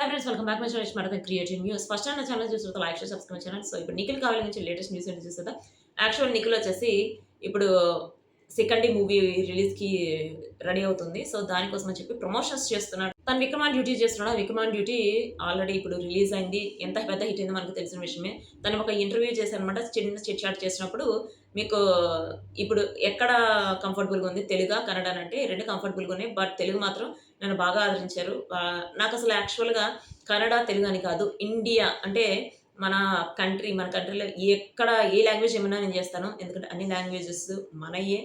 Hi friends, welcome back my channel మరదన్ creative news. First time నా channel చూస్తున్న like share subscribe channel. So ఇప్పుడు నిఖిల్ కావాలి నుంచి లేటెస్ట్ న్యూస్ ఏంటి చూస్తుందా. యాక్చువల్ నిఖిల్ వచ్చేసి ఇప్పుడు సెకండ్ మూవీ రిలీజ్కి రెడీ అవుతుంది. సో దానికోసం అని చెప్పి ప్రమోషన్స్ చేస్తున్నాడు. తను విక్రమాన్ డ్యూటీ చేస్తున్నాడు. ఆ విక్రమాన్ డ్యూటీ ఆల్రెడీ ఇప్పుడు రిలీజ్ అయింది. ఎంత పెద్ద హిట్ అయిందో మనకు తెలిసిన విషయమే. తను ఒక ఇంటర్వ్యూ చేశానమాట. చిన్న చిట్ చాట్ చేసినప్పుడు మీకు ఇప్పుడు ఎక్కడ కంఫర్టబుల్గా ఉంది, తెలుగా కన్నడ అంటే రెండు కంఫర్టబుల్గా ఉన్నాయి. బట్ తెలుగు మాత్రం నన్ను బాగా ఆదరించారు. నాకు అసలు యాక్చువల్గా కన్నడ తెలుగు అని కాదు, ఇండియా అంటే మన మన కంట్రీలో ఎక్కడ ఏ లాంగ్వేజ్ ఏమన్నా నేను చేస్తాను. ఎందుకంటే అన్ని లాంగ్వేజెస్ మనయే,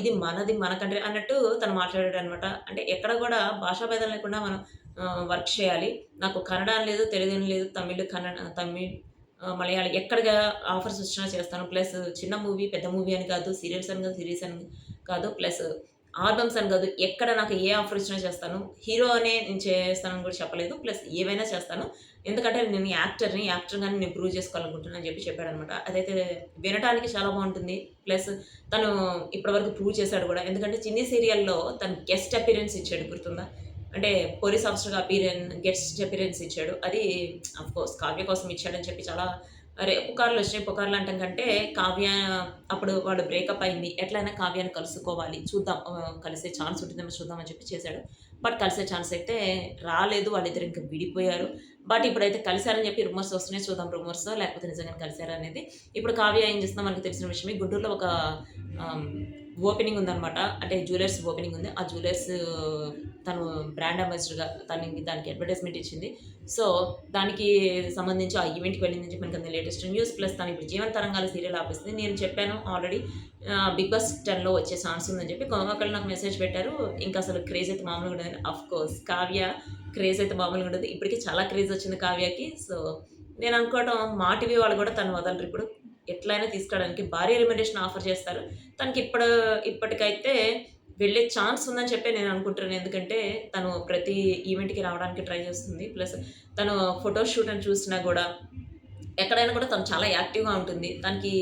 ఇది మనది, మన కంట్రీ అన్నట్టు తను మాట్లాడాడనమాట. అంటే ఎక్కడ కూడా భాషా భేదం లేకుండా మనం వర్క్ చేయాలి. నాకు కన్నడ అని లేదు, తెలుగు అని లేదు, తమిళ్, మలయాళం ఎక్కడిగా ఆఫర్స్ వచ్చినా చేస్తాను. ప్లస్ చిన్న మూవీ, పెద్ద మూవీ అని కాదు, సీరియల్స్ అని కాదు, సిరీస్ అని కాదు, ప్లస్ ఆల్బమ్స్ అని కాదు, ఎక్కడ నాకు ఏ ఆఫర్ ఇచ్చినా చేస్తాను. హీరో అనే నేను చేస్తానని కూడా చెప్పలేదు. ప్లస్ ఏవైనా చేస్తాను. ఎందుకంటే నేను యాక్టర్గానే నేను ప్రూవ్ చేసుకోవాలనుకుంటున్నాను అని చెప్పాడనమాట. అదైతే వినటానికి చాలా బాగుంటుంది. ప్లస్ తను ఇప్పటివరకు ప్రూవ్ చేశాడు కూడా. ఎందుకంటే చిన్ని సీరియల్లో తను గెస్ట్ అపీరెన్స్ ఇచ్చాడు, గుర్తుందా? అంటే పోలీస్ ఆఫీసర్గా గెస్ట్ అపీరెన్స్ ఇచ్చాడు. అది అఫ్కోర్స్ కావ్య కోసం ఇచ్చాడని చెప్పి చాలా పుకార్లు వచ్చినాయి. పుకార్లు అంటాం కంటే కావ్య అప్పుడు వాడు బ్రేకప్ అయింది, ఎట్లయినా కావ్యాన్ని కలుసుకోవాలి, చూద్దాం కలిసే ఛాన్స్ ఉంటుందేమో చూద్దామని చెప్పి చేశాడు. బట్ కలిసే ఛాన్స్ అయితే రాలేదు. వాళ్ళిద్దరు ఇంకా విడిపోయారు. బట్ ఇప్పుడైతే కలిశారని చెప్పి రూమర్స్ వస్తున్నాయి. చూద్దాం రూమర్స్ లేకపోతే నిజంగా కలిశారా అనేది. ఇప్పుడు కావ్య ఏం చేస్తుందో మనకు తెలిసిన విషయమే. గుంటూరులో ఒక ఓపెనింగ్ ఉందనమాట. అంటే జ్యువెలర్స్ ఓపెనింగ్ ఉంది. ఆ జ్యువెలర్స్ తను బ్రాండ్ అంబాసిడర్గా దానికి అడ్వర్టైజ్మెంట్ ఇచ్చింది. సో దానికి సంబంధించి ఆ ఈవెంట్కి వెళ్ళిందని చెప్పి మనకి లేటెస్ట్ న్యూస్. ప్లస్ తను ఇప్పుడు జీవన తరంగాల సీరియల్ ఆపిస్తుంది. నేను చెప్పాను ఆల్రెడీ బిగ్ బాస్ 10లో వచ్చే ఛాన్స్ ఉందని చెప్పి. ఒకళ్ళు నాకు మెసేజ్ పెట్టారు, ఇంకా అసలు క్రేజ్ అయితే మామూలుగా ఉండదు. అఫ్కోర్స్ కావ్య క్రేజ్ అయితే మామూలుగా ఉండదు. ఇప్పటికీ చాలా క్రేజ్ వచ్చింది కావ్యకి. సో నేను అనుకోవడం మా టీవీ వాళ్ళు కూడా తను వదలరు. ఇప్పుడు ఎట్లయినా తీసుకోవడానికి భారీ రెమ్యునరేషన్ ఆఫర్ చేస్తారు. తనకి ఇప్పటికైతే వెళ్ళే ఛాన్స్ ఉందని చెప్పి నేను అనుకుంటున్నాను. ఎందుకంటే తను ప్రతి ఈవెంట్కి రావడానికి ట్రై చేస్తుంది. ప్లస్ తను ఫోటో షూట్ అని చూసినా కూడా ఎక్కడైనా కూడా తను చాలా యాక్టివ్గా ఉంటుంది. తనకి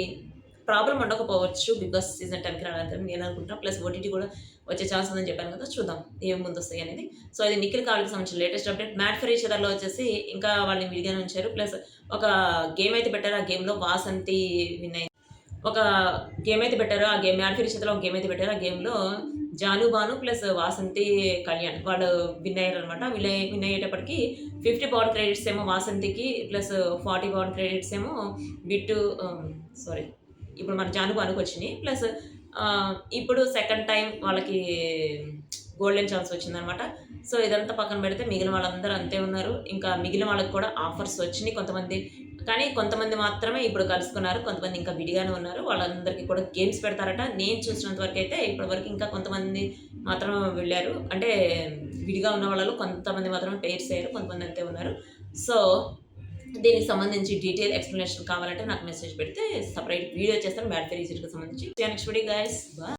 ప్రాబ్లం ఉండకపోవచ్చు బిగ్ బాస్ సీజన్ 10కి రావడానికి నేను అనుకుంటున్నాను. ప్లస్ ఓటీటీ కూడా వచ్చే ఛాన్స్ ఉందని చెప్పాను కదా, చూద్దాం ఏం ముందు వస్తాయి అనేది. సో అది నిఖిల్ కావ్యకి సంబంధించిన latest update. Made for each అదర్లో వచ్చేసి ఇంకా వాళ్ళని విడిగానే ఉంచారు. ప్లస్ ఒక గేమ్ అయితే పెట్టారు. ఆ గేమ్లో వాసంతి విన్ అయింది. ఒక గేమ్ అయితే పెట్టారు. ఆ గేమ్ మ్యాట్ ఫర్ ఈచ్ అదర్లో ఒక గేమ్ అయితే పెట్టారు. ఆ గేమ్లో జాను బాను ప్లస్ వాసంతి కళ్యాణ్ వాళ్ళు విన్ అయ్యారు అనమాట. విన్ అయ్యేటప్పటికి 50 పవర్ క్రెడిట్స్ ఏమో వాసంతికి, ప్లస్ 40 పవర్ క్రెడిట్స్ ఏమో ఇప్పుడు మన జాను బానుకు వచ్చినాయి. ప్లస్ ఇప్పుడు సెకండ్ టైం వాళ్ళకి గోల్డెన్ ఛాన్స్ వచ్చిందనమాట. సో ఇదంతా పక్కన పెడితే మిగిలిన వాళ్ళందరూ అంతే ఉన్నారు. ఇంకా మిగిలిన వాళ్ళకి కూడా ఆఫర్స్ వచ్చినాయి కొంతమంది, కానీ కొంతమంది మాత్రమే ఇప్పుడు కలుసుకున్నారు. కొంతమంది ఇంకా విడిగానే ఉన్నారు. వాళ్ళందరికీ కూడా గేమ్స్ పెడతారట. నేను చూసినంత వరకు అయితే ఇప్పటివరకు ఇంకా కొంతమంది మాత్రం వెళ్ళారు. అంటే విడిగా ఉన్న వాళ్ళలో కొంతమంది మాత్రమే పెయిర్స్ అయ్యారు, కొంతమంది అంతే ఉన్నారు. సో దీనికి సంబంధించి డీటెయిల్ ఎక్స్ప్లెనేషన్ కావాలంటే నాకు మెసేజ్ పెడితే సపరేట్ వీడియో చేస్తాను మ్యాట్ ఫర్ ఈచ్ అదర్కి సంబంధించి. Next video guys, bye.